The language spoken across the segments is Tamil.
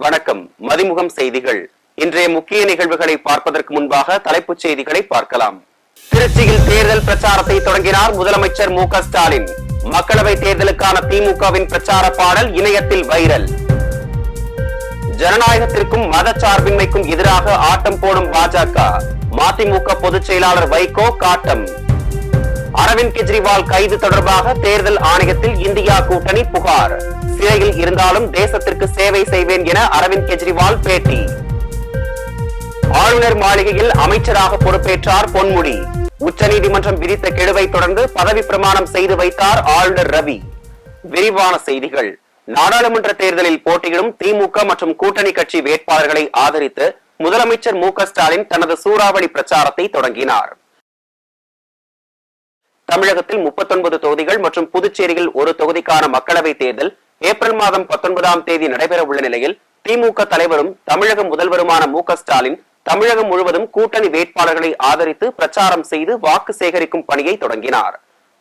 வணக்கம். மதிமுகம் செய்திகள். இன்றைய முக்கிய நிகழ்வுகளை பார்ப்பதற்கு முன்பாக தலைப்புச் செய்திகளை பார்க்கலாம். திருச்சியில் தேர்தல் பிரச்சாரத்தை தொடங்கினார் முதலமைச்சர் மு.க. ஸ்டாலின். மக்களவை தேர்தலுக்கான திமுகவின் பிரச்சார பாடல் இணையத்தில் வைரல். ஜனநாயகத்திற்கும் மதச்சார்பின்மைக்கும் எதிராக ஆட்டம் போடும் பாஜக. மதிமுக பொதுச் செயலாளர் வைகோ காட்டம். அரவிந்த் கெஜ்ரிவால் கைது தொடர்பாக தேர்தல் ஆணையத்தில் இந்தியா கூட்டணி புகார். சிறையில் இருந்தாலும் தேசத்திற்கு சேவை செய்வேன் என அரவிந்த் கெஜ்ரிவால் பேட்டி. ஆளுநர் மாளிகையில் அமைச்சராக பொறுப்பேற்றார் பொன்முடி. உச்சநீதிமன்றம் விதித்த கெடுவை தொடர்ந்து பதவி பிரமாணம் செய்து வைத்தார் ஆளுநர் ரவி. விரிவான செய்திகள். நாடாளுமன்ற தேர்தலில் போட்டியிடும் திமுக மற்றும் கூட்டணி கட்சி வேட்பாளர்களை ஆதரித்து முதலமைச்சர் மு.க. ஸ்டாலின் தனது சூறாவளி பிரச்சாரத்தை தொடங்கினார். தமிழகத்தில் 39 தொகுதிகள் மற்றும் புதுச்சேரியில் ஒரு தொகுதிக்கான மக்களவை தேர்தல் ஏப்ரல் மாதம் 19ஆம் தேதி நடைபெற உள்ள நிலையில் திமுக தலைவரும் தமிழக முதல்வருமான மு.க. ஸ்டாலின் தமிழகம் முழுவதும் கூட்டணி வேட்பாளர்களை ஆதரித்து பிரச்சாரம் செய்து வாக்கு சேகரிக்கும் பணியை தொடங்கினார்.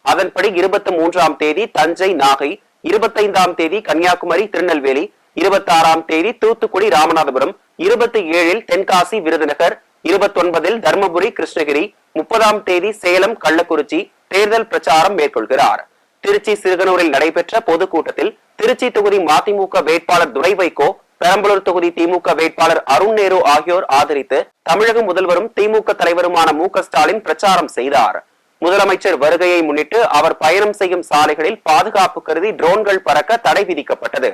அதன்படி 23ஆம் தேதி தஞ்சை, நாகை, 25ஆம் தேதி கன்னியாகுமரி, திருநெல்வேலி, 26ஆம் தேதி தூத்துக்குடி, ராமநாதபுரம், 27இல் தென்காசி, விருதுநகர், 29இல் தர்மபுரி, கிருஷ்ணகிரி, 30ஆம் தேதி சேலம், கள்ளக்குறிச்சி தேர்தல் பிரச்சாரம் மேற்கொள்கிறார். திருச்சி சிறுகனூரில் நடைபெற்ற பொதுக்கூட்டத்தில் திருச்சி தொகுதி மதிமுக வேட்பாளர் துரை வைகோ, பெரம்பலூர் தொகுதி திமுக வேட்பாளர் அருண் நேரு ஆகியோர் ஆதரித்து தமிழக முதல்வரும் திமுக தலைவருமான மு.க. ஸ்டாலின் பிரச்சாரம் செய்தார். முதலமைச்சர் வருகையை முன்னிட்டு அவர் பயணம் செய்யும் சாலைகளில் பாதுகாப்பு கருதி ட்ரோன்கள் பறக்க தடை விதிக்கப்பட்டது.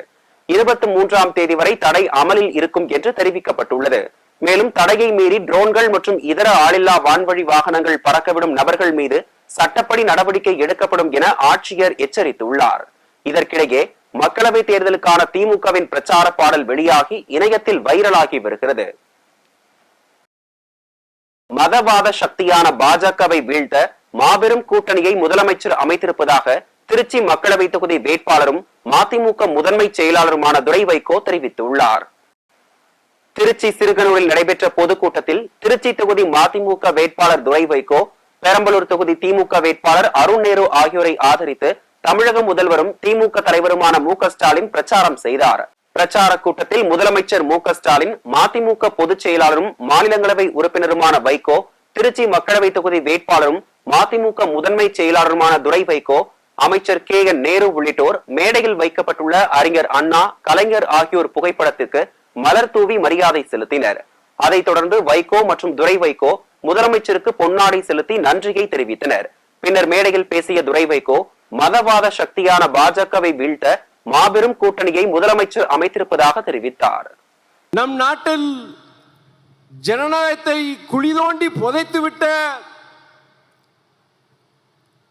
23ஆம் தேதி வரை தடை அமலில் இருக்கும் என்று தெரிவிக்கப்பட்டுள்ளது. மேலும் தடையை மீறி ட்ரோன்கள் மற்றும் இதர ஆளில்லா வான்வழி வாகனங்கள் பறக்கவிடும் நபர்கள் மீது சட்டப்படி நடவடிக்கை எடுக்கப்படும் என ஆட்சியர் எச்சரித்துள்ளார். இதற்கிடையே மக்களவை தேர்தலுக்கான திமுகவின் பிரச்சார பாடல் வெளியாகி இணையத்தில் வைரலாகி வருகிறது. மதவாத சக்தியான பாஜகவை வீழ்த்த மாபெரும் கூட்டணியை முதலமைச்சர் அமைத்திருப்பதாக திருச்சி மக்களவை தொகுதி வேட்பாளரும் மதிமுக முதன்மை செயலாளருமான துரை வைகோ தெரிவித்துள்ளார். திருச்சி சிறுகனூரில் நடைபெற்ற பொதுக்கூட்டத்தில் திருச்சி தொகுதி மதிமுக வேட்பாளர் துரை வைகோ, பெரம்பலூர் தொகுதி திமுக வேட்பாளர் அருண் நேரு ஆகியோரை ஆதரித்து தமிழக முதல்வரும் திமுக தலைவருமான மு.க. ஸ்டாலின் பிரச்சாரம் செய்தார். பிரச்சார கூட்டத்தில் முதலமைச்சர் மு.க. ஸ்டாலின், மதிமுக பொதுச் செயலாளரும் மாநிலங்களவை உறுப்பினருமான வைகோ, திருச்சி மக்களவை தொகுதி வேட்பாளரும் மதிமுக முதன்மை செயலாளருமான துரை வைகோ, அமைச்சர் கே.என். நேரு உள்ளிட்டோர் மேடையில் வைக்கப்பட்டுள்ள அறிஞர் அண்ணா, கலைஞர் ஆகியோர் புகைப்படத்திற்கு மலர் தூவி மரியாதை செலுத்தினர். அதைத் தொடர்ந்து வைகோ மற்றும் துரை வைகோ முதலமைச்சருக்கு பொன்னாடை செலுத்தி நன்றியை தெரிவித்தனர். பின்னர் மேடையில் பேசிய துரை வைகோ, மதவாத சக்தியான பாஜகவை வீழ்த்த மாபெரும் கூட்டணியை முதலமைச்சர் அமைத்திருப்பதாக தெரிவித்தார். நம் நாட்டில் ஜனநாயகத்தை குழி தோண்டி புதைத்துவிட்ட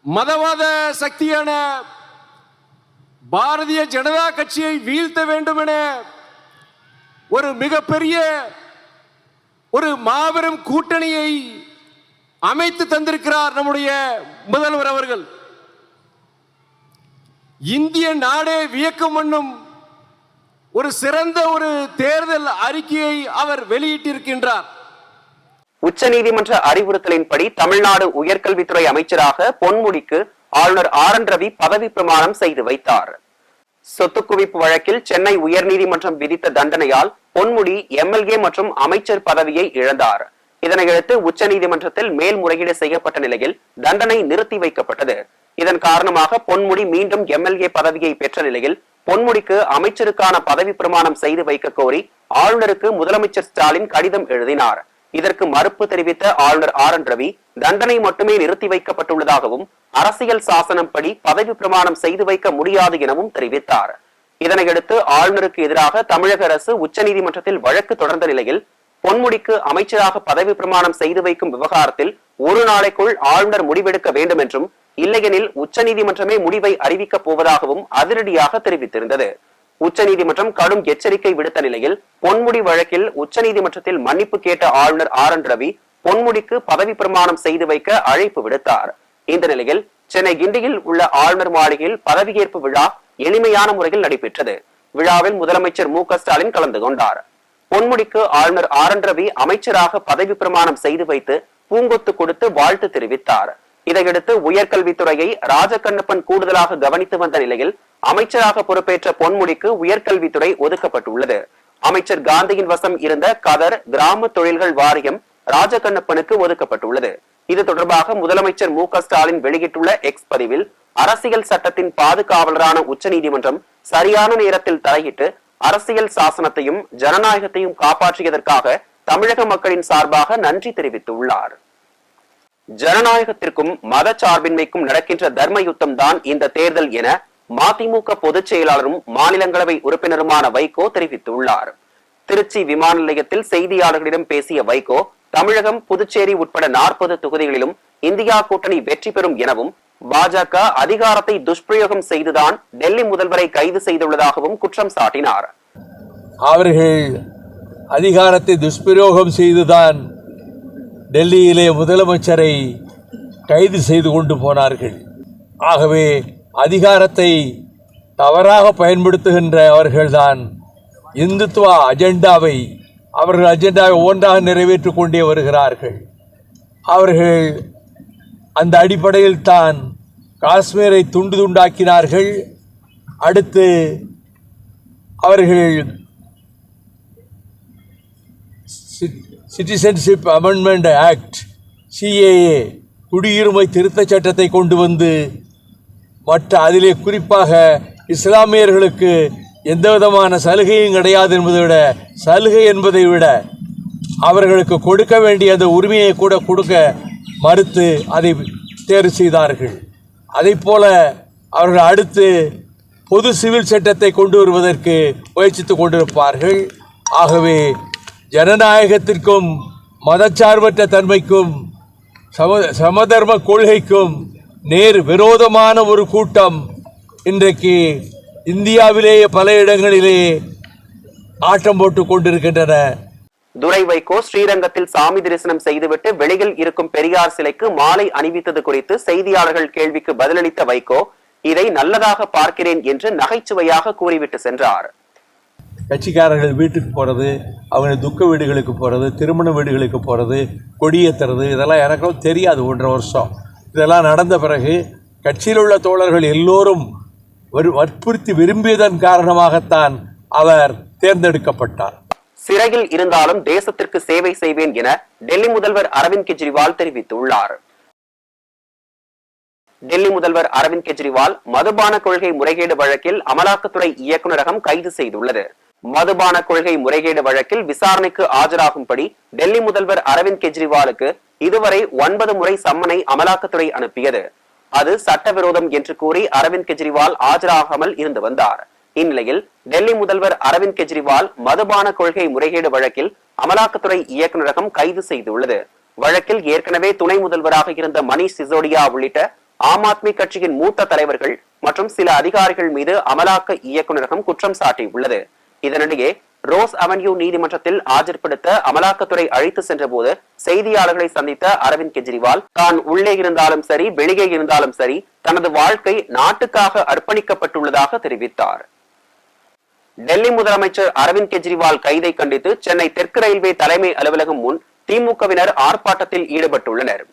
மதவாத சக்தியான பாரதிய ஜனதா கட்சியை வீழ்த்த வேண்டும் என ஒரு மிகப்பெரிய ஒரு மாபெரும் கூட்டணியை அமைத்து தந்திருக்கிறார் நம்முடைய முதல்வர் அவர்கள். இந்திய நாடே வியக்கம் பண்ணும் ஒரு சிறந்த ஒரு தேர்தல் அறிக்கையை அவர் வெளியிட்டிருக்கின்றார். உச்சநீதிமன்ற அறிவுறுத்தலின்படி தமிழ்நாடு உயர்கல்வித்துறை அமைச்சராக பொன்முடிக்கு ஆளுநர் ஆர்.என். ரவி பதவி பிரமாணம் செய்து வைத்தார். சொத்து குவிப்பு வழக்கில் சென்னை உயர்நீதிமன்றம் விதித்த தண்டனையால் பொன்முடி எம்எல்ஏ மற்றும் அமைச்சர் பதவியை இழந்தார். இதனையடுத்து உச்சநீதிமன்றத்தில் மேல்முறையீடு செய்யப்பட்ட நிலையில் தண்டனை நிறுத்தி வைக்கப்பட்டது. இதன் காரணமாக பொன்முடி மீண்டும் எம்எல்ஏ பதவியை பெற்ற நிலையில் பொன்முடிக்கு அமைச்சருக்கான பதவி பிரமாணம் செய்து வைக்க கோரி ஆளுநருக்கு முதலமைச்சர் ஸ்டாலின் கடிதம் எழுதினார். இதற்கு மறுப்பு தெரிவித்த ஆளுநர் ஆர்.என். ரவி, தண்டனை மட்டுமே நிறுத்தி வைக்கப்பட்டுள்ளதாகவும் அரசியல் சாசனம் படி பதவி பிரமாணம் செய்து வைக்க முடியாது எனவும் தெரிவித்தார். இதனையடுத்து ஆளுநருக்கு எதிராக தமிழக அரசு உச்சநீதிமன்றத்தில் வழக்கு தொடர்ந்த நிலையில் பொன்முடிக்கு அமைச்சராக பதவி பிரமாணம் செய்து வைக்கும் விவகாரத்தில் ஒரு நாளைக்குள் ஆளுநர் முடிவெடுக்க வேண்டும் என்றும், இல்லையெனில் உச்சநீதிமன்றமே முடிவை அறிவிக்கப் போவதாகவும் அதிரடியாக தெரிவித்திருந்தது. உச்சநீதிமன்றம் கடும் எச்சரிக்கை விடுத்த நிலையில் பொன்முடி வழக்கில் உச்சநீதிமன்றத்தில் மன்னிப்பு கேட்ட ஆளுநர் ஆர்.என். ரவி பொன்முடிக்கு பதவி பிரமாணம் செய்து வைக்க அழைப்பு விடுத்தார். இந்த நிலையில் சென்னை கிண்டியில் உள்ள ஆளுநர் மாளிகையில் பதவியேற்பு விழா எளிமையான முறையில் நடைபெற்றது. விழாவில் முதலமைச்சர் மு.க. ஸ்டாலின் கலந்து கொண்டார். பொன்முடிக்கு ஆளுநர் ஆர்.என். ரவி அமைச்சராக பதவி பிரமாணம் செய்து வைத்து பூங்கொத்து கொடுத்து வாழ்த்து தெரிவித்தார். இதையடுத்து உயர்கல்வித்துறையை ராஜகண்ணப்பன் கூடுதலாக கவனித்து வந்த நிலையில் அமைச்சராக பொறுப்பேற்ற பொன்முடிக்கு உயர்கல்வித்துறை ஒதுக்கப்பட்டுள்ளது. அமைச்சர் காந்தியின் வசம் இருந்த கதர் கிராம தொழில்கள் வாரியம் ராஜகண்ணப்பனுக்கு ஒதுக்கப்பட்டுள்ளது. இது தொடர்பாக முதலமைச்சர் மு.க.ஸ்டாலின் வெளியிட்டுள்ள எக்ஸ் பதிவில், அரசியல் சட்டத்தின் பாதுகாவலரான உச்சநீதிமன்றம் சரியான நேரத்தில் தலையிட்டு அரசியல் சாசனத்தையும் ஜனநாயகத்தையும் காப்பாற்றியதற்காக தமிழக மக்களின் சார்பாக நன்றி தெரிவித்துள்ளார். ஜனநாயகத்திற்கும் மத சார்பின்மைக்கும் நடக்கின்ற தர்ம யுத்தம் தான் இந்த தேர்தல் என மதிமுக பொதுச் செயலாளரும் மாநிலங்களவை உறுப்பினருமான வைகோ தெரிவித்துள்ளார். திருச்சி விமான நிலையத்தில் செய்தியாளர்களிடம் பேசிய வைகோ, தமிழகம், புதுச்சேரி உட்பட 40 தொகுதிகளிலும் இந்தியா கூட்டணி வெற்றி பெறும் எனவும், பாஜக அதிகாரத்தை துஷ்பிரயோகம் செய்துதான் டெல்லி முதல்வரை கைது செய்துள்ளதாகவும் குற்றம் சாட்டினார். அவர்கள் அதிகாரத்தை துஷ்பிரயோகம் செய்துதான் டெல்லியிலே முதலமைச்சரை கைது செய்து கொண்டு போனார்கள். ஆகவே அதிகாரத்தை தவறாக பயன்படுத்துகின்ற அவர்கள்தான் இந்துத்துவ அஜெண்டாவை ஒன்றாக நிறைவேற்றிக் கொண்டே வருகிறார்கள். அவர்கள் அந்த அடிப்படையில் தான் காஷ்மீரை துண்டு துண்டாக்கினார்கள். அடுத்து அவர்கள் சிட்டிசன்ஷிப் அமெண்ட்மெண்ட் ஆக்ட் CAA குடியுரிமை திருத்தச் சட்டத்தை கொண்டு வந்து அதிலே குறிப்பாக இஸ்லாமியர்களுக்கு எந்த விதமான சலுகையும் கிடையாது என்பதை விட, சலுகை என்பதை விட அவர்களுக்கு கொடுக்க வேண்டிய அந்த உரிமையை கூட கொடுக்க மறுத்து அதை தேர்வு செய்தார்கள். அதைப் போல அவர்கள் அடுத்து பொது சிவில் சட்டத்தை கொண்டு வருவதற்கு முயற்சித்துக் கொண்டிருப்பார்கள். ஆகவே ஜனநாயகத்திற்கும் மதச்சார்பற்ற தன்மைக்கும் சமதர்ம கொள்கைக்கும் நேர் விரோதமான ஒரு கூட்டம் இன்றைக்கு இந்தியாவிலேயே பல இடங்களிலே ஆட்டம் போட்டுக் கொண்டிருக்கின்றன. துரை வைகோ ஸ்ரீரங்கத்தில் சாமி தரிசனம் செய்துவிட்டு வெளியில் இருக்கும் பெரியார் சிலைக்கு மாலை அணிவித்தது குறித்து செய்தியாளர்கள் கேள்விக்கு பதிலளித்த வைகோ, இதை நல்லதாக பார்க்கிறேன் என்று நகைச்சுவையாக கூறிவிட்டு சென்றார். கட்சிக்காரர்கள் வீட்டுக்கு போகிறது, அவங்க துக்க வீடுகளுக்கு போகிறது, திருமண வீடுகளுக்கு போகிறது, கொடியேற்றுறது, இதெல்லாம் எனக்கும் தெரியாது. 1.5 வருஷம் இதெல்லாம் நடந்த பிறகு கட்சியில் உள்ள தோழர்கள் எல்லோரும் வற்புறுத்தி விரும்பியதன் காரணமாகத்தான் அவர் தேர்ந்தெடுக்கப்பட்டார். சிறையில் இருந்தாலும் தேசத்திற்கு சேவை செய்வேன் என டெல்லி முதல்வர் அரவிந்த் கெஜ்ரிவால் தெரிவித்துள்ளார். டெல்லி முதல்வர் அரவிந்த் கெஜ்ரிவால் மதுபான கொள்கை முறைகேடு வழக்கில் அமலாக்கத்துறை இயக்குநரகம் கைது செய்துள்ளது. மதுபான கொள்கை முறைகேடு வழக்கில் விசாரணைக்கு ஆஜராகும்படி டெல்லி முதல்வர் அரவிந்த் கெஜ்ரிவாலுக்கு இதுவரை 9 முறை சம்மனை அமலாக்கத்துறை அனுப்பியது. அது சட்டவிரோதம் என்று கூறி அரவிந்த் கெஜ்ரிவால் ஆஜராகாமல் இருந்து வந்தார். இந்நிலையில் டெல்லி முதல்வர் அரவிந்த் கெஜ்ரிவால் மதுபான கொள்கை முறைகேடு வழக்கில் அமலாக்கத்துறை இயக்குநரகம் கைது செய்துள்ளது. வழக்கில் ஏற்கனவே துணை முதல்வராக இருந்த மணீஷ் சிசோடியா உள்ளிட்ட ஆம் ஆத்மி கட்சியின் மூத்த தலைவர்கள் மற்றும் சில அதிகாரிகள் மீது அமலாக்க இயக்குநரகம் குற்றம் சாட்டியுள்ளது. இதனிடையே ரோஸ் அவென்யூ நீதிமன்றத்தில் ஆஜர்படுத்த அமலாக்கத்துறை அழைத்து சென்ற போது செய்தியாளர்களை சந்தித்த அரவிந்த் கெஜ்ரிவால், தான் உள்ளே இருந்தாலும் சரி வெளியே இருந்தாலும் சரி தனது வாழ்க்கை நாட்டுக்காக அர்ப்பணிக்கப்பட்டுள்ளதாக தெரிவித்தார். டெல்லி முதலமைச்சர் அரவிந்த் கெஜ்ரிவால் கைதை கண்டித்து சென்னை தெற்கு ரயில்வே தலைமை அலுவலகம் முன் திமுகவினர் ஆர்ப்பாட்டத்தில் ஈடுபட்டுள்ளனர்.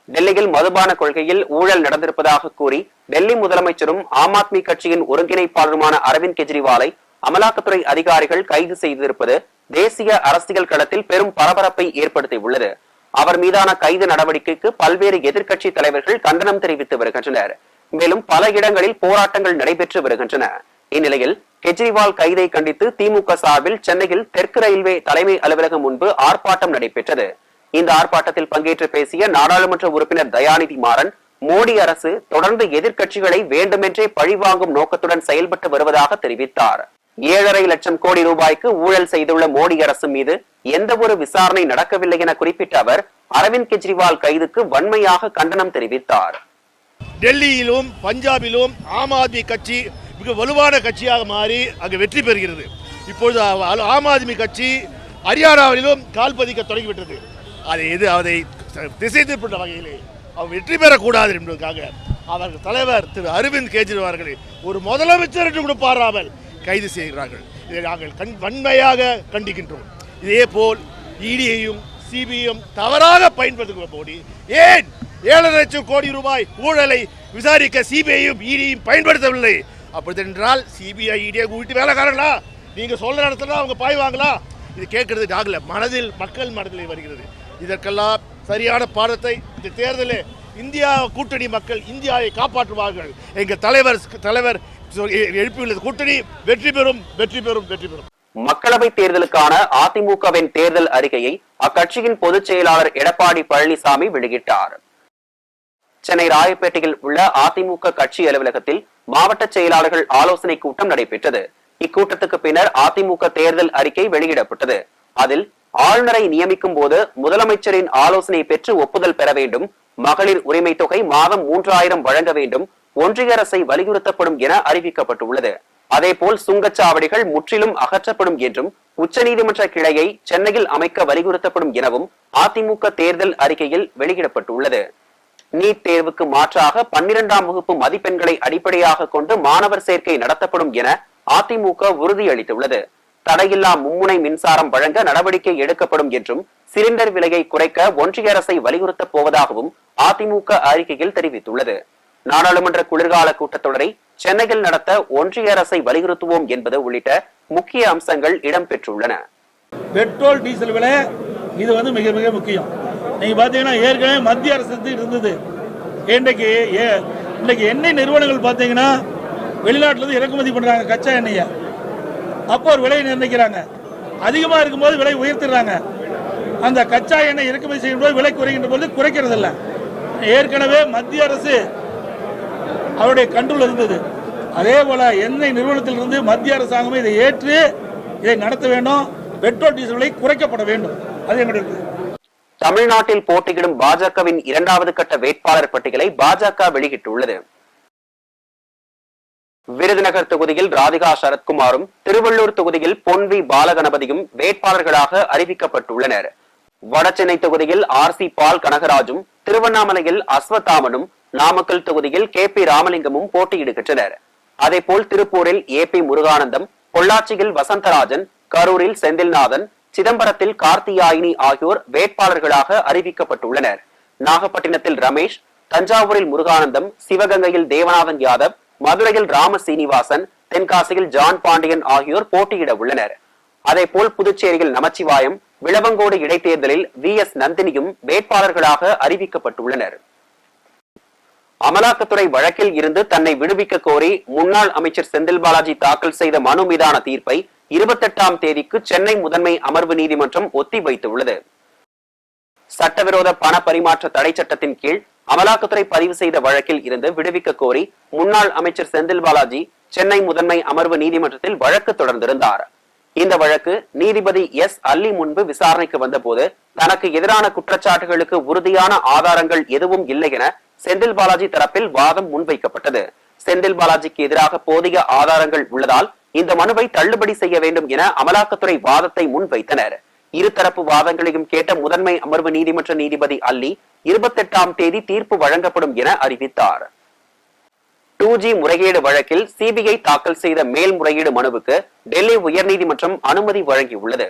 டெல்லியில் மதுபான கொள்கையில் ஊழல் நடந்திருப்பதாக கூறி டெல்லி முதலமைச்சரும் ஆம் ஆத்மி கட்சியின் ஒருங்கிணைப்பாளருமான அரவிந்த் கெஜ்ரிவாலை அமலாக்கத்துறை அதிகாரிகள் கைது செய்திருப்பது தேசிய அரசியல் களத்தில் பெரும் பரபரப்பை ஏற்படுத்தியுள்ளது. அவர் மீதான கைது நடவடிக்கைக்கு பல்வேறு எதிர்க்கட்சி தலைவர்கள் கண்டனம் தெரிவித்து வருகின்றனர். மேலும் பல இடங்களில் போராட்டங்கள் நடைபெற்று வருகின்றன. இந்நிலையில் கெஜ்ரிவால் கைதை கண்டித்து திமுக சார்பில் சென்னையில் தெற்கு ரயில்வே தலைமை அலுவலகம் முன்பு ஆர்ப்பாட்டம் நடைபெற்றது. இந்த ஆர்ப்பாட்டத்தில் பங்கேற்று பேசிய நாடாளுமன்ற உறுப்பினர் தயாநிதி மாறன், மோடி அரசு தொடர்ந்து எதிர்க்கட்சிகளை வேண்டுமென்றே பழிவாங்கும் நோக்கத்துடன் செயல்பட்டு வருவதாக தெரிவித்தார். 7.5 லட்சம் கோடி ரூபாய்க்கு ஊழல் செய்துள்ள மோடி அரசு மீது எந்த ஒரு விசாரணை நடக்கவில்லை என குறிப்பிட்ட அவர் அரவிந்த் கெஜ்ரிவால் கைதுக்கு வன்மையாக கண்டனம் தெரிவித்தார். டெல்லியிலும் பஞ்சாபிலும் ஆம் ஆத்மி கட்சி மிக வலுவான கட்சியாக மாறி அங்கு வெற்றி பெறுகிறது. இப்பொழுது ஆம் ஆத்மி கட்சி ஹரியானாவிலும் கால் பதிக்க தொடங்கிவிட்டது. அதை திசை திருப்பிட்ட வகையிலே அவர் வெற்றி பெறக்கூடாது என்பதற்காக அவர்கள் தலைவர் திரு அரவிந்த் கெஜ்ரிவால்களை ஒரு முதலமைச்சர் என்று கூட பாராமல் கைது செய்கிறார்கள். இதை நாங்கள் வன்மையாக கண்டிக்கின்றோம். இதே போல் இடியையும் சிபிஐயும் தவறாக பயன்படுத்தும் போது ஏன் 7.5 லட்சம் கோடி ரூபாய் ஊழலை விசாரிக்க சிபிஐயும் இடியும் பயன்படுத்தவில்லை? அப்படி என்றால் சிபிஐ இடியை வீட்டு வேலைக்காரங்களா நீங்க சொல்ற இடத்துல அவங்க பாய்வாங்களா? இது கேட்கறது நாகல மனதில் மக்கள் மனதில் வருகிறது. இதற்கெல்லாம் சரியான பாடத்தை இந்த தேர்தலில் இந்தியா கூட்டணி மக்கள் இந்தியாவை காப்பாற்றுவார்கள். எங்கள் தலைவர் எழுப்பியுள்ள கூட்டணி வெற்றி பெறும், வெற்றி பெறும், வெற்றி பெறும். மக்களவை தேர்தலுக்கான அதிமுகவின் தேர்தல் அறிக்கையை அக்கட்சியின் பொதுச் செயலாளர் எடப்பாடி பழனிசாமி வெளியிட்டார். சென்னை ராயப்பேட்டையில் உள்ள அதிமுக கட்சி அலுவலகத்தில் மாவட்ட செயலாளர்கள் ஆலோசனை கூட்டம் நடைபெற்றது. இக்கூட்டத்துக்கு பின்னர் அதிமுக தேர்தல் அறிக்கை வெளியிடப்பட்டது. அதில் ஆளுநரை நியமிக்கும் போது முதலமைச்சரின் ஆலோசனை பெற்று ஒப்புதல் பெற வேண்டும், மகளிர் உரிமை தொகை மாதம் 3000 வழங்க வேண்டும், ஒன்றிய அரசை வலியுறுத்தப்படும் என அறிவிக்கப்பட்டுள்ளது. அதேபோல் சுங்கச்சாவடிகள் முற்றிலும் அகற்றப்படும் என்றும் உச்சநீதிமன்ற கிளையை சென்னையில் அமைக்க வலியுறுத்தப்படும் எனவும் அதிமுக தேர்தல் அறிக்கையில் வெளியிடப்பட்டுள்ளது. நீட் தேர்வுக்கு மாற்றாக 12ஆம் வகுப்பு மதிப்பெண்களை அடிப்படையாக கொண்டு மாணவர் சேர்க்கை நடத்தப்படும் என அதிமுக உறுதியளித்துள்ளது. தடையில்லா மும்முனை மின்சாரம் வழங்க நடவடிக்கை எடுக்கப்படும் என்றும் சிலிண்டர் விலையை குறைக்க ஒன்றிய அரசை வலியுறுத்தப் போவதாகவும் அதிமுக அறிக்கையில் தெரிவித்துள்ளது. நாடாளுமன்ற குளிர்கால கூட்டத்தொடரை சென்னையில் நடத்த ஒன்றிய அரசை வலியுறுத்துவோம் என்பது உள்ளிட்ட முக்கிய அம்சங்கள் இடம்பெற்றுள்ளன. பெட்ரோல் டீசல் விலை இது மிக மிக முக்கியம். நீங்க பாத்தீங்கன்னா ஏற்கனவே மத்திய அரசு இருந்தது. இன்றைக்கு எண்ணெய் நிறுவனங்கள் பாத்தீங்கன்னா வெளிநாட்டுல இருந்து இறக்குமதி பண்றாங்க கச்சா எண்ணெயை. அப்போ ஒரு விலையை நிர்ணயிக்கிறாங்க. அதிகமா இருக்கும்போது விலை உயர்த்திடுறாங்க. அந்த கச்சா எண்ணெய் இறக்குமதி செய்யும் போது விலை குறைகின்ற போது குறைக்கிறது இல்லை. ஏற்கனவே மத்திய அரசு அவருடைய கண்ட்ரோல் இருந்தது. அதே போல எண்ணெய் நிறுவனத்திலிருந்து மத்திய அரசாங்கமே இதை ஏற்று இதை நடத்த வேண்டும். பெட்ரோல் டீசல் விலை குறைக்கப்பட வேண்டும். அது எங்களுக்கு. தமிழ்நாட்டில் போட்டியிடும் பாஜகவின் 2வது கட்ட வேட்பாளர் பட்டியலை பாஜக வெளியிட்டுள்ளது. விருதுநகர் தொகுதியில் ராதிகா சரத்குமாரும், திருவள்ளூர் தொகுதியில் பொன்வி பாலகணபதியும் வேட்பாளர்களாக அறிவிக்கப்பட்டுள்ளனர். வடசென்னை தொகுதியில் RC பால் கனகராஜும், திருவண்ணாமலையில் அஸ்வத்தாமனும், நாமக்கல் தொகுதியில் KP ராமலிங்கமும் போட்டியிடுகின்றனர். அதேபோல் திருப்பூரில் AP முருகானந்தம், பொள்ளாச்சியில் வசந்தராஜன், கரூரில் செந்தில்நாதன், சிதம்பரத்தில் கார்த்தியாயினி ஆகியோர் வேட்பாளர்களாக அறிவிக்கப்பட்டுள்ளனர். நாகப்பட்டினத்தில் ரமேஷ், தஞ்சாவூரில் முருகானந்தம், சிவகங்கையில் தேவநாதன் யாதவ், மதுரையில் ராம சீனிவாசன், தென்காசியில் ஜான் பாண்டியன் ஆகியோர் போட்டியிட உள்ளனர். அதேபோல் புதுச்சேரியில் நமச்சிவாயம், விளவங்கோடு இடைத்தேர்தலில் VS நந்தினியும் வேட்பாளர்களாக அறிவிக்கப்பட்டுள்ளனர். அமலாக்கத்துறை வழக்கில் இருந்து தன்னை விடுவிக்க கோரி முன்னாள் அமைச்சர் செந்தில் பாலாஜி தாக்கல் செய்த மனு மீதான தீர்ப்பை 28ஆம் தேதிக்கு சென்னை முதன்மை அமர்வு நீதிமன்றம் ஒத்திவைத்துள்ளது. சட்டவிரோத பண பரிமாற்ற தடை சட்டத்தின் கீழ் அமலாக்கத்துறை பதிவு செய்த வழக்கில் இருந்து விடுவிக்க கோரி முன்னாள் அமைச்சர் செந்தில் பாலாஜி சென்னை முதன்மை அமர்வு நீதிமன்றத்தில் வழக்கு தொடர்ந்திருந்தார். இந்த வழக்கு நீதிபதி S. அல்லி முன்பு விசாரணைக்கு வந்தபோது தனக்கு எதிரான குற்றச்சாட்டுகளுக்கு உறுதியான ஆதாரங்கள் எதுவும் இல்லை என செந்தில் பாலாஜி தரப்பில் வாதம் முன்வைக்கப்பட்டது. செந்தில் பாலாஜிக்கு எதிராக போதிய ஆதாரங்கள் உள்ளதால் இந்த மனுவை தள்ளுபடி செய்ய வேண்டும் என அமலாக்கத்துறை வாதத்தை முன்வைத்தனர். இருதரப்பு வாதங்களையும் கேட்ட முதன்மை அமர்வு நீதிமன்ற நீதிபதி அல்லி 28ஆம் தேதி தீர்ப்பு வழங்கப்படும் என அறிவித்தார். 2G முறைகேடு வழக்கில் CBI தாக்கல் செய்த மேல்முறையீடு மனுவுக்கு டெல்லி உயர்நீதிமன்றம் அனுமதி வழங்கியுள்ளது.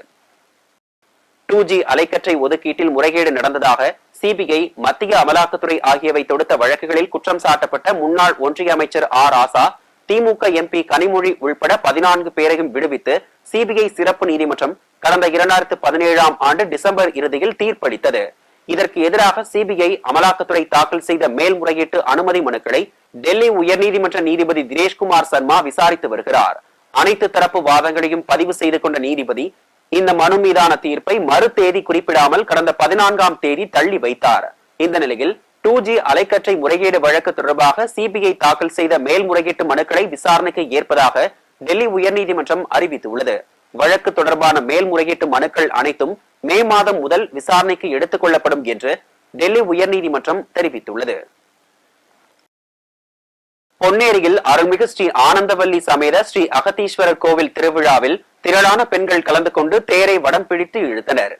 2G அலைக்கற்றை ஒதுக்கீட்டில் முறைகேடு நடந்ததாக CBI, மத்திய அமலாக்கத்துறை ஆகியவை தொடுத்த வழக்குகளில் குற்றம் சாட்டப்பட்ட முன்னாள் ஒன்றிய அமைச்சர் ராசா, திமுக MP கனிமொழி உள்பட 14 பேரையும் விடுவித்து CBI சிறப்பு நீதிமன்றம் கடந்த 2017ஆம் ஆண்டு டிசம்பர் இறுதியில் தீர்ப்பளித்தது. இதற்கு எதிராக CBI அமலாக்கத்துறை தாக்கல் செய்த மேல்முறையீட்டு அனுமதி மனுக்களை டெல்லி உயர்நீதிமன்ற நீதிபதி தினேஷ்குமார் சர்மா விசாரித்து வருகிறார். அனைத்து தரப்பு வாதங்களையும் பதிவு செய்து கொண்ட நீதிபதி இந்த மனு மீதான தீர்ப்பை மறு தேதி குறிப்பிடாமல் கடந்த 14ஆம் தேதி தள்ளி வைத்தார். இந்த நிலையில் 2G அலைக்கற்றை முறைகேடு வழக்கு தொடர்பாக CBI தாக்கல் செய்த மேல்முறையீட்டு மனுக்களை விசாரணைக்கு ஏற்பதாக டெல்லி உயர்நீதிமன்றம் அறிவித்துள்ளது. வழக்கு தொடர்பான மேல்முறையீட்டு மனுக்கள் அனைத்தும் மே மாதம் முதல் விசாரணைக்கு எடுத்துக் கொள்ளப்படும் என்று டெல்லி உயர்நீதிமன்றம் தெரிவித்துள்ளது. பொன்னேரியில் அருள்மிகு ஸ்ரீ ஆனந்தவல்லி சமேத ஸ்ரீ அகத்தீஸ்வரர் கோவில் திருவிழாவில் திரளான பெண்கள் கலந்து கொண்டு தேரை வடம் பிடித்து இழுத்தனர்.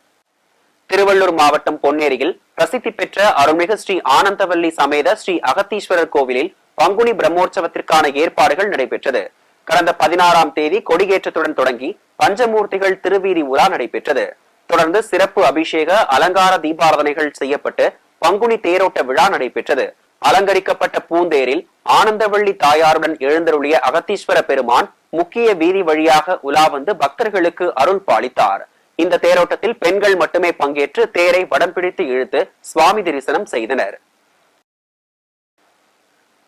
திருவள்ளூர் மாவட்டம் பொன்னேரியில் பிரசித்தி பெற்ற அருள்மிகு ஸ்ரீ ஆனந்தவல்லி சமேத ஸ்ரீ அகத்தீஸ்வரர் கோவிலில் பங்குனி பிரம்மோற்சவத்திற்கான ஏற்பாடுகள் நடைபெற்றது. கடந்த 16ஆம் தேதி கொடியேற்றத்துடன் தொடங்கி பஞ்சமூர்த்திகள் திருவீதி உலா நடைபெற்றது. தொடர்ந்து சிறப்பு அபிஷேக, அலங்கார தீபாராதனைகள் செய்யப்பட்டு பங்குனி தேரோட்ட விழா நடைபெற்றது. அலங்கரிக்கப்பட்ட பூந்தேரில் ஆனந்தவள்ளி தாயாருடன் எழுந்தருளிய அகத்தீஸ்வர பெருமான் முக்கிய வீதி வழியாக உலா வந்து பக்தர்களுக்கு அருள் பாலித்தார். இந்த தேரோட்டத்தில் பெண்கள் மட்டுமே பங்கேற்று தேரை வடம் பிடித்து இழுத்து சுவாமி தரிசனம் செய்தனர்.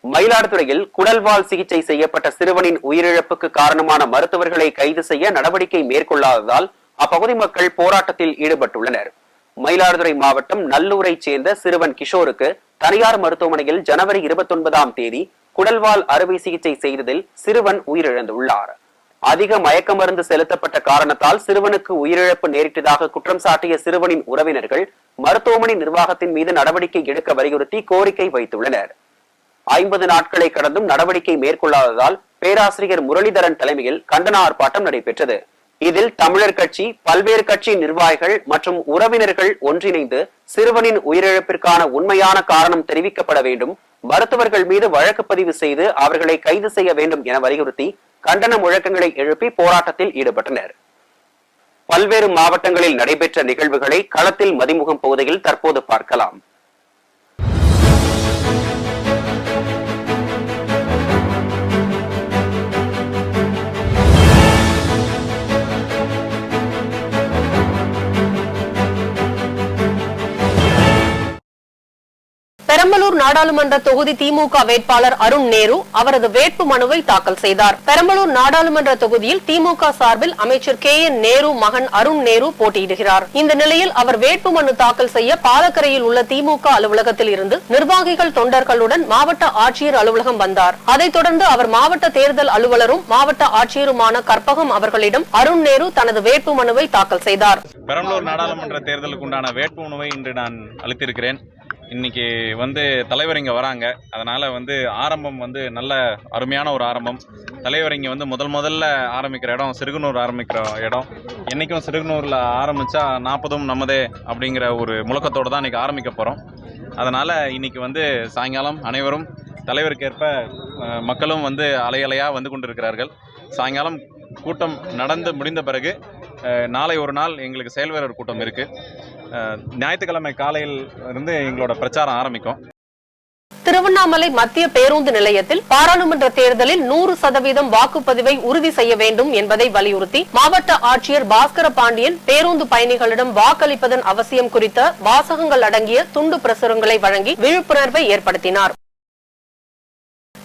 மயிலாடுதுறையில் குடல்வால் சிகிச்சை செய்யப்பட்ட சிறுவனின் உயிரிழப்புக்கு காரணமான மருத்துவர்களை கைது செய்ய நடவடிக்கை மேற்கொள்ளாததால் அப்பகுதி மக்கள் போராட்டத்தில் ஈடுபட்டுள்ளனர். மயிலாடுதுறை மாவட்டம் நல்லூரை சேர்ந்த சிறுவன் கிஷோருக்கு தனியார் மருத்துவமனையில் ஜனவரி 29ஆம் தேதி குடல்வால் அறுவை சிகிச்சை செய்ததில் சிறுவன் உயிரிழந்துள்ளார். அதிக மயக்க மருந்து செலுத்தப்பட்ட காரணத்தால் சிறுவனுக்கு உயிரிழப்பு நேரிட்டதாக குற்றம் சாட்டிய சிறுவனின் உறவினர்கள் மருத்துவமனை நிர்வாகத்தின் மீது நடவடிக்கை எடுக்க வலியுறுத்தி கோரிக்கை வைத்துள்ளனர். 50 நாட்களை கடந்தும் நடவடிக்கை மேற்கொள்ளாததால் பேராசிரியர் முரளிதரன் தலைமையில் கண்டன ஆர்ப்பாட்டம் நடைபெற்றது. இதில் தமிழர் கட்சி, பல்வேறு கட்சி நிர்வாகிகள் மற்றும் உறவினர்கள் ஒன்றிணைந்து சிறுவனின் உயிரிழப்பிற்கான உண்மையான காரணம் தெரிவிக்கப்பட வேண்டும், மருத்துவர்கள் மீது வழக்கு பதிவு செய்து அவர்களை கைது செய்ய வேண்டும் என வலியுறுத்தி கண்டன முழக்கங்களை எழுப்பி போராட்டத்தில் ஈடுபட்டனர். பல்வேறு மாவட்டங்களில் நடைபெற்ற நிகழ்வுகளை களத்தில் மதிமுகம் பகுதியில் தற்போது பார்க்கலாம். பெரம்பலூர் நாடாளுமன்ற தொகுதி திமுக வேட்பாளர் அருண் நேரு அவரது வேட்பு மனுவை தாக்கல் செய்தார். பெரம்பலூர் நாடாளுமன்ற தொகுதியில் திமுக சார்பில் அமைச்சர் KN நேரு மகன் அருண் நேரு போட்டியிடுகிறார். இந்த நிலையில் அவர் வேட்பு மனு தாக்கல் செய்ய பாலக்கரையில் உள்ள திமுக அலுவலகத்தில் இருந்து நிர்வாகிகள், தொண்டர்களுடன் மாவட்ட ஆட்சியர் அலுவலகம் வந்தார். அதைத் தொடர்ந்து அவர் மாவட்ட தேர்தல் அலுவலரும் மாவட்ட ஆட்சியருமான கற்பகம் அவர்களிடம் அருண் நேரு தனது வேட்பு மனுவை தாக்கல் செய்தார். பெரம்பலூர் நாடாளுமன்ற தேர்தலுக்கு உண்டான வேட்பு மனுவை இன்று நான் அளித்திருக்கிறேன். இன்னைக்கு தலைவர் இங்கே வராங்க. அதனால் ஆரம்பம் நல்ல அருமையான ஒரு ஆரம்பம். தலைவர் இங்கே முதல்ல ஆரம்பிக்கிற இடம் சிறுகுனூர் ஆரம்பிக்கிற இடம். என்றைக்கும் சிறுகுனூரில் ஆரம்பித்தா 40ம் நம்மதே அப்படிங்கிற ஒரு முழக்கத்தோடு தான் இன்றைக்கி ஆரம்பிக்க போகிறோம். அதனால் இன்றைக்கி சாயங்காலம் அனைவரும் தலைவருக்கேற்ப மக்களும் அலையலையாக வந்து கொண்டிருக்கிறார்கள். சாயங்காலம் கூட்டம் நடந்து முடிந்த பிறகு நாளை ஒரு நாள் எங்களுக்கு செயல் வீரர் கூட்டம் இருக்கு. ஞாயிற்றுக்கிழமை காலையில் இருந்து எங்களோட பிரச்சாரம் ஆரம்பிக்கும். திருவண்ணாமலை மத்திய பேருந்து நிலையத்தில் பாராளுமன்ற தேர்தலில் 100% வாக்குப்பதிவை உறுதி செய்ய வேண்டும் என்பதை வலியுறுத்தி மாவட்ட ஆட்சியர் பாஸ்கர பாண்டியன் பேருந்து பயணிகளிடம் வாக்களிப்பதன் அவசியம் குறித்த வாசகங்கள் அடங்கிய துண்டு பிரசுரங்களை வழங்கி விழிப்புணர்வை ஏற்படுத்தினார்.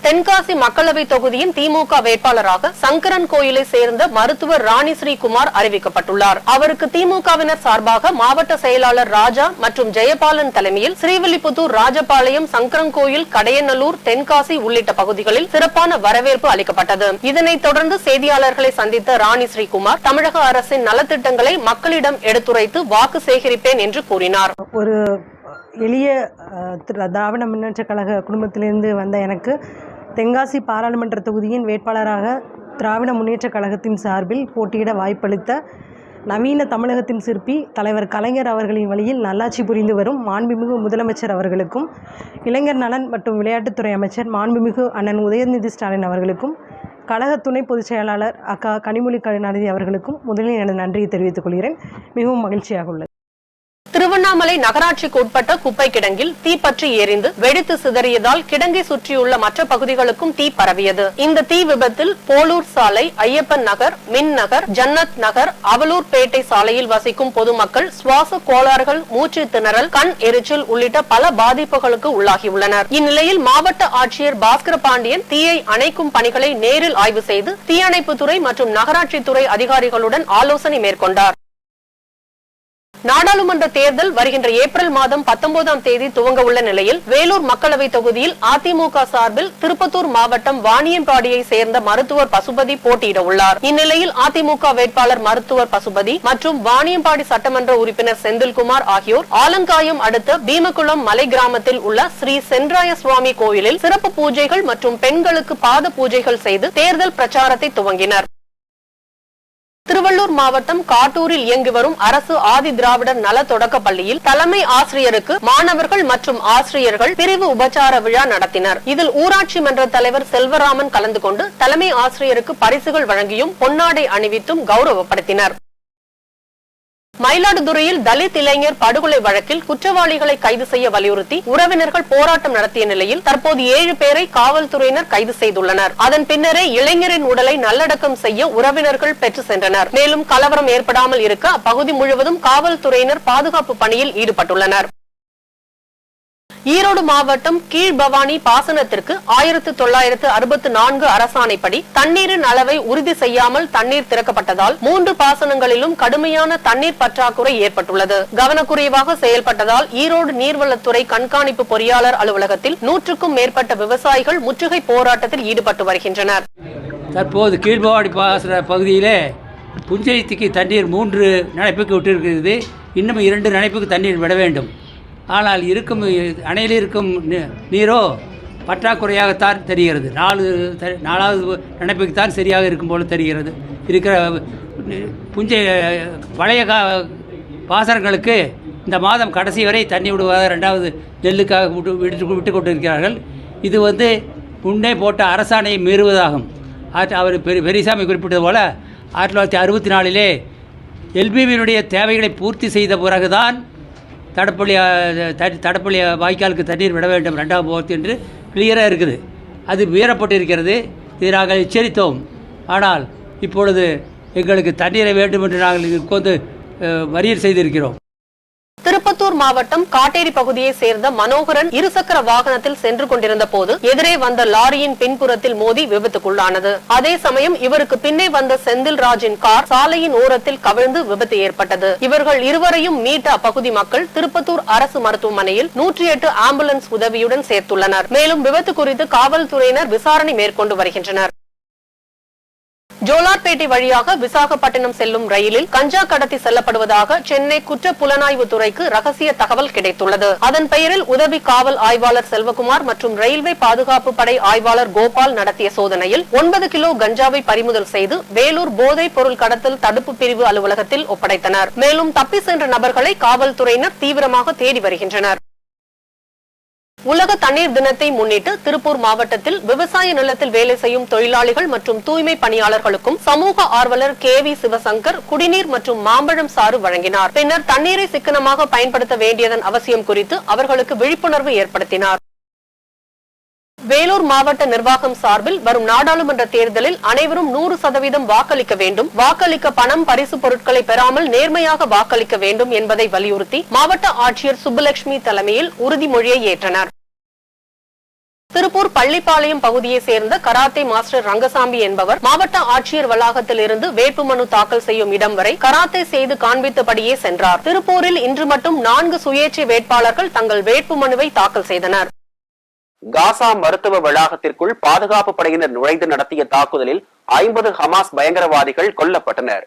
தென்காசி மக்களவை தொகுதியின் திமுக வேட்பாளராக சங்கரன் கோயிலை சேர்ந்த மருத்துவர் ராணி ஸ்ரீகுமார் அறிவிக்கப்பட்டுள்ளார். அவருக்கு திமுகவினர் சார்பாக மாவட்ட செயலாளர் ராஜா மற்றும் ஜெயபாலன் தலைமையில் ஸ்ரீவில்லிபுத்தூர், ராஜபாளையம், சங்கரன் கோயில், கடையநல்லூர், தென்காசி உள்ளிட்ட பகுதிகளில் சிறப்பான வரவேற்பு அளிக்கப்பட்டது. இதனைத் தொடர்ந்து செய்தியாளர்களை சந்தித்த ராணி ஸ்ரீகுமார் தமிழக அரசின் நலத்திட்டங்களை மக்களிடம் எடுத்துரைத்து வாக்கு சேகரிப்பேன் என்று கூறினார். ஒரு எளிய திராவிட முன்னேற்ற கழக குடும்பத்திலிருந்து வந்த எனக்கு தென்காசி பாராளுமன்ற தொகுதியின் வேட்பாளராக திராவிட முன்னேற்ற கழகத்தின் சார்பில் போட்டியிட வாய்ப்பளித்த நவீன தமிழகத்தின் சிற்பி தலைவர் கலைஞர் அவர்களின் வழியில் நல்லாட்சி புரிந்து வரும் மாண்புமிகு முதலமைச்சர் அவர்களுக்கும், இளைஞர் நலன் மற்றும் விளையாட்டுத்துறை அமைச்சர் மாண்புமிகு அண்ணன் உதயநிதி ஸ்டாலின் அவர்களுக்கும், கழக துணை பொதுச் செயலாளர் அக்கா கனிமொழி கருணாநிதி அவர்களுக்கும் முதலில் எனது நன்றியை தெரிவித்துக் கொள்கிறேன். மிகவும் மகிழ்ச்சியாக உள்ளது. திருவண்ணாமலை நகராட்சிக்கு உட்பட்ட குப்பை கிடங்கில் தீப்பற்றி எரிந்து வெடித்து சிதறியதால் கிடங்கை சுற்றியுள்ள மற்ற பகுதிகளுக்கும் தீ பரவியது. இந்த தீ விபத்தில் போலூர் சாலை, ஐயப்பன் நகர், மின் நகர், ஜன்னத் நகர், அவலூர் பேட்டை சாலையில் வசிக்கும் பொதுமக்கள் சுவாச கோளாறுகள், மூச்சு திணறல், கண் எரிச்சல் உள்ளிட்ட பல பாதிப்புகளுக்கு உள்ளாகியுள்ளனர். இந்நிலையில் மாவட்ட ஆட்சியர் பாஸ்கர பாண்டியன் தீயை அணைக்கும் பணிகளை நேரில் ஆய்வு செய்து தீயணைப்புத்துறை மற்றும் நகராட்சித்துறை அதிகாரிகளுடன் ஆலோசனை மேற்கொண்டார். நாடாளுமன்ற தேர்தல் வருகின்ற ஏப்ரல் மாதம் 19ஆம் தேதி துவங்க உள்ள நிலையில் வேலூர் மக்களவை தொகுதியில் அதிமுக சார்பில் திருப்பத்தூர் மாவட்டம் வாணியம்பாடியை சேர்ந்த மருத்துவர் பசுபதி போட்டியிட உள்ளார். இந்நிலையில் அதிமுக வேட்பாளர் மருத்துவர் பசுபதி மற்றும் வாணியம்பாடி சட்டமன்ற உறுப்பினர் செந்தில்குமார் ஆகியோர் ஆலங்காயம் அடுத்த பீமகுளம் மலை கிராமத்தில் உள்ள ஸ்ரீ சென்றாய சுவாமி கோயிலில் சிறப்பு பூஜைகள் மற்றும் பெண்களுக்கு பாத பூஜைகள் செய்து தேர்தல் பிரச்சாரத்தை துவங்கினர். திருவள்ளூர் மாவட்டம் காட்டூரில் இயங்கி வரும் அரசு ஆதி திராவிடர் நல தொடக்க பள்ளியில் தலைமை ஆசிரியருக்கு மாணவர்கள் மற்றும் ஆசிரியர்கள் பிரிவு உபச்சார விழா நடத்தினர். இதில் ஊராட்சி மன்ற தலைவர் செல்வராமன் கலந்து கொண்டு தலைமை ஆசிரியருக்கு பரிசுகள் வழங்கியும் பொன்னாடை அணிவித்தும் கௌரவப்படுத்தினர். மயிலாடுதுறையில் தலித் இளைஞர் படுகொலை வழக்கில் குற்றவாளிகளை கைது செய்ய வலியுறுத்தி உறவினர்கள் போராட்டம் நடத்திய நிலையில் தற்போது 7 பேரை காவல்துறையினர் கைது செய்துள்ளனர். அதன் பின்னரே இளைஞரின் உடலை நல்லடக்கம் செய்ய உறவினர்கள் பெற்று சென்றனர். மேலும் கலவரம் ஏற்படாமல் இருக்க அப்பகுதி முழுவதும் காவல்துறையினர் பாதுகாப்பு பணியில் ஈடுபட்டுள்ளனர். ஈரோடு மாவட்டம் கீழ்பவானி பாசனத்திற்கு 1964 அரசாணைப்படி தண்ணீரின் அளவை உறுதி செய்யாமல் தண்ணீர் திறக்கப்பட்டதால் 3 பாசனங்களிலும் கடுமையான தண்ணீர் பற்றாக்குறை ஏற்பட்டுள்ளது. கவனக்குறைவாக செயல்பட்டதால் ஈரோடு நீர்வளத்துறை கண்காணிப்பு பொறியாளர் அலுவலகத்தில் 100க்கும் மேற்பட்ட விவசாயிகள் முற்றுகை போராட்டத்தில் ஈடுபட்டு வருகின்றனர். தற்போது கீழ்பவானி பாசன பகுதியிலே புஞ்சைத்திக்கு தண்ணீர் 3 நினைப்புக்கு விட்டிருக்கிறது. இன்னும் 2 நினைப்புக்கு தண்ணீர் விட வேண்டும். ஆனால் அணையில் இருக்கும் நீரோ பற்றாக்குறையாகத்தான் தெரிகிறது. 4வது நினைப்புக்கு தான் சரியாக இருக்கும் போல தெரிகிறது. இருக்கிற புஞ்சை பழைய பாசனங்களுக்கு இந்த மாதம் கடைசி வரை தண்ணி விடுவதாக 2வது நெல்லுக்காக விட்டு கொண்டிருக்கிறார்கள். இது முன்னே போட்ட அரசாணையை மீறுவதாகும். அவர் பெரியசாமி குறிப்பிட்டது போல 1964 எல்பிவினுடைய தேவைகளை பூர்த்தி செய்த பிறகுதான் தடப்பள்ளி வாய்க்காலுக்கு தண்ணீர் விட வேண்டும் 2வது போர்த்து என்று கிளியராக இருக்குது. அது மீறப்பட்டிருக்கிறது. இதை நாங்கள் எச்சரித்தோம். ஆனால் இப்பொழுது எங்களுக்கு தண்ணீரை வேண்டும் என்று நாங்கள் மறியல் செய்திருக்கிறோம். திருப்பத்தூர் மாவட்டம் காட்டேரி பகுதியை சேர்ந்த மனோகரன் இருசக்கர வாகனத்தில் சென்று கொண்டிருந்த போது எதிரே வந்த லாரியின் பின்புறத்தில் மோதி விபத்துக்குள்ளானது. அதே சமயம் இவருக்கு பின்னே வந்த செந்தில்ராஜின் கார் சாலையின் ஓரத்தில் கவிழ்ந்து விபத்து ஏற்பட்டது. இவர்கள் இருவரையும் மீட்ட அப்பகுதி மக்கள் திருப்பத்தூர் அரசு மருத்துவமனையில் 108 ஆம்புலன்ஸ் உதவியுடன் சேர்த்துள்ளனர். மேலும் விபத்து குறித்து காவல்துறையினர் விசாரணை மேற்கொண்டு வருகின்றனர். ஜோலார்பேட்டை வழியாக விசாகப்பட்டினம் செல்லும் ரயிலில் கஞ்சா கடத்தி செல்லப்படுவதாக சென்னை குற்ற புலனாய்வு துறைக்கு ரகசிய தகவல் கிடைத்துள்ளது. அதன் பெயரில் உதவி காவல் ஆய்வாளர் செல்வகுமார் மற்றும் ரயில்வே பாதுகாப்பு படை ஆய்வாளர் கோபால் நடத்திய சோதனையில் 9 கிலோ கஞ்சாவை பறிமுதல் செய்து வேலூர் போதைப் பொருள் கடத்தல் தடுப்பு பிரிவு அலுவலகத்தில் ஒப்படைத்தனர். மேலும் தப்பி சென்ற நபர்களை காவல்துறையினர் தீவிரமாக தேடி வருகின்றனர். உலக தண்ணீர் தினத்தை முன்னிட்டு திருப்பூர் மாவட்டத்தில் விவசாய நிலத்தில் வேலை செய்யும் தொழிலாளிகள் மற்றும் தூய்மை பணியாளர்களுக்கும் சமூக ஆர்வலர் KV சிவசங்கர் குடிநீர் மற்றும் மாம்பழம் சாறு வழங்கினார். பின்னர் தண்ணீரை சிக்கனமாக பயன்படுத்த வேண்டியதன் அவசியம் குறித்து அவர்களுக்கு விழிப்புணர்வு ஏற்படுத்தினார். வேலூர் மாவட்ட நிர்வாகம் சார்பில் வரும் நாடாளுமன்ற தேர்தலில் அனைவரும் 100% வாக்களிக்க வேண்டும், வாக்களிக்க பணம் பரிசு பொருட்களை பெறாமல் நேர்மையாக வாக்களிக்க வேண்டும் என்பதை வலியுறுத்தி மாவட்ட ஆட்சியர் சுப்புலட்சுமி தலைமையில் உறுதிமொழியை ஏற்றனர். திருப்பூர் பள்ளிப்பாளையம் பகுதியை சேர்ந்த கராத்தே மாஸ்டர் ரங்கசாமி என்பவர் மாவட்ட ஆட்சியர் வளாகத்தில் இருந்து வேட்புமனு தாக்கல் செய்யும் இடம் வரை கராத்தே செய்து காண்பித்தபடியே சென்றார். திருப்பூரில் இன்று மட்டும் 4 சுயேட்சை வேட்பாளர்கள் தங்கள் வேட்புமனுவை தாக்கல் செய்தனர். காசா மருத்துவ வளாகத்திற்குள் பாதுகாப்பு படையினர் நுழைந்து நடத்திய தாக்குதலில் 50 ஹமாஸ் பயங்கரவாதிகள் கொல்லப்பட்டனர்.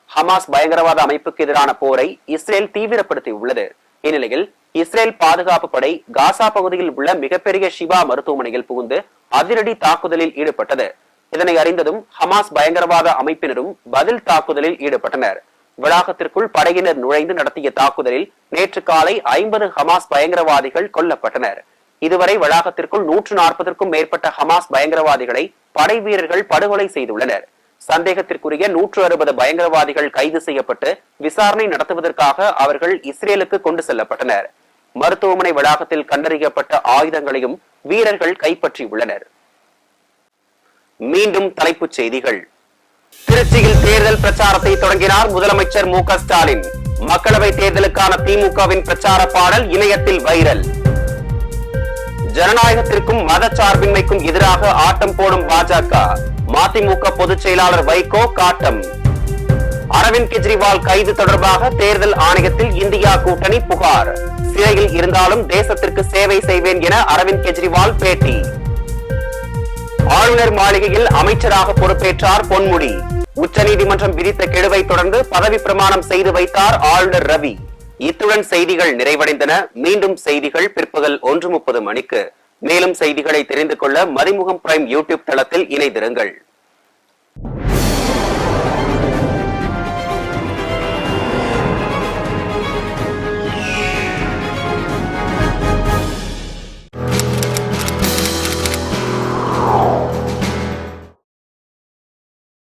ஹமாஸ் பயங்கரவாத அமைப்புக்கு எதிரான போரை இஸ்ரேல் தீவிரப்படுத்தியுள்ளது. இந்நிலையில் இஸ்ரேல் பாதுகாப்பு படை காசா பகுதியில் உள்ள மிகப்பெரிய ஷிவா மருத்துவமனையில் புகுந்து அதிரடி தாக்குதலில் ஈடுபட்டது. இதனை அறிந்ததும் ஹமாஸ் பயங்கரவாத அமைப்பினரும் பதில் தாக்குதலில் ஈடுபட்டனர். வளாகத்திற்குள் படையினர் நுழைந்து நடத்திய தாக்குதலில் நேற்று காலை 50 ஹமாஸ் பயங்கரவாதிகள் கொல்லப்பட்டனர். இதுவரை வளாகத்திற்குள் 140க்கும் மேற்பட்ட ஹமாஸ் பயங்கரவாதிகளை படை வீரர்கள் படுகொலை செய்துள்ளனர். சந்தேகத்திற்குரிய 160 பயங்கரவாதிகள் கைது செய்யப்பட்டு விசாரணை நடத்துவதற்காக அவர்கள் இஸ்ரேலுக்கு கொண்டு செல்லப்பட்டனர். மருத்துவமனை வளாகத்தில் கண்டறியப்பட்ட ஆயுதங்களையும் வீரர்கள் கைப்பற்றியுள்ளனர். மீண்டும் தலைப்புச் செய்திகள். திருச்சியில் தேர்தல் பிரச்சாரத்தை தொடங்கினார் முதலமைச்சர் மு க ஸ்டாலின். மக்களவை தேர்தலுக்கான திமுகவின் பிரச்சார பாடல் இணையத்தில் வைரல். ஜனநாயகத்திற்கும் மதச்சார்பின்மைக்கும் எதிராக ஆட்டம் போடும் பாஜக, மதிமுக பொதுச் செயலாளர் வைகோ காட்டம். அரவிந்த் கெஜ்ரிவால் கைது தொடர்பாக தேர்தல் ஆணையத்தில் இந்தியா கூட்டணி புகார். சிறையில் இருந்தாலும் தேசத்திற்கு சேவை செய்வேன் என அரவிந்த் கெஜ்ரிவால் பேட்டி. ஆளுநர் மாளிகையில் அமைச்சராக பொறுப்பேற்றார் பொன்முடி. உச்சநீதிமன்றம் விதித்த கெடுவை தொடர்ந்து பதவி பிரமாணம் செய்து வைத்தார் ஆளுநர் ரவி. இத்துடன் செய்திகள் நிறைவடைந்தன. மீண்டும் செய்திகள் பிற்பகல் 1:30 மணிக்கு. மேலும் செய்திகளை தெரிந்து கொள்ள மதிமுகம் பிரைம் யூடியூப் தளத்தில் இணைந்திருங்கள்.